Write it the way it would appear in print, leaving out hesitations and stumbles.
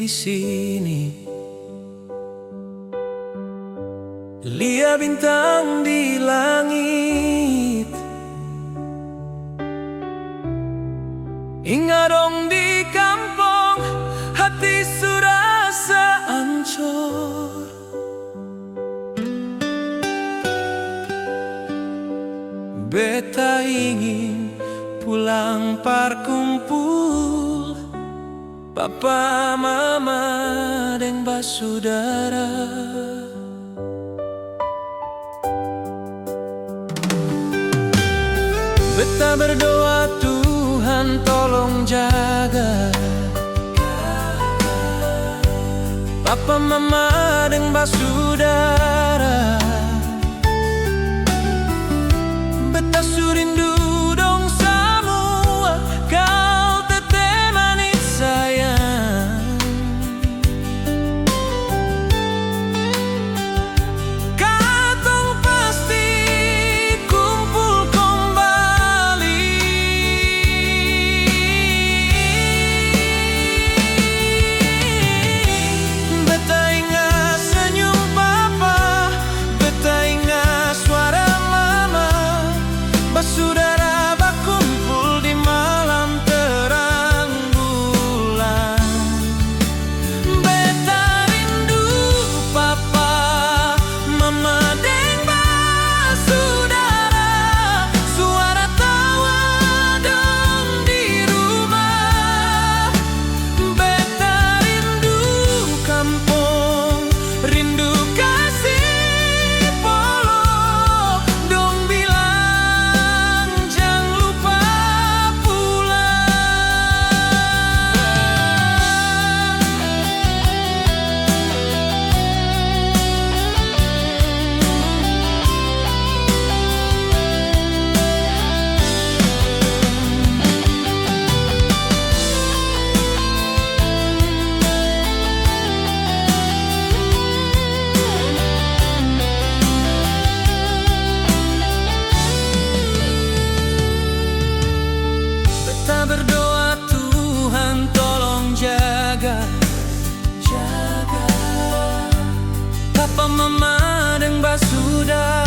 di sini. Lihat bintang di langit, ingat dong di kampung hati serasa ancur. Beta ingin pulang parkumpul papa, mama, dan basudara. Beta berdoa Tuhan tolong jaga papa, mama, dan basudara. Beta surindu dong semua kau teteh manis sayang. Katong pasti kumpul kembali. Beta ingat senyum papa, beta ingat suara mama, basudara berkumpul di malam terang bulan. Beta rindu papa, mama, deng basudara. Suara tawa dong di rumah. Beta rindu kampung, rindu kasih polo. Dong bilang jangan lupa pulang. Beta berdoa Tuhan tolong jaga papa, mama, dan basudara.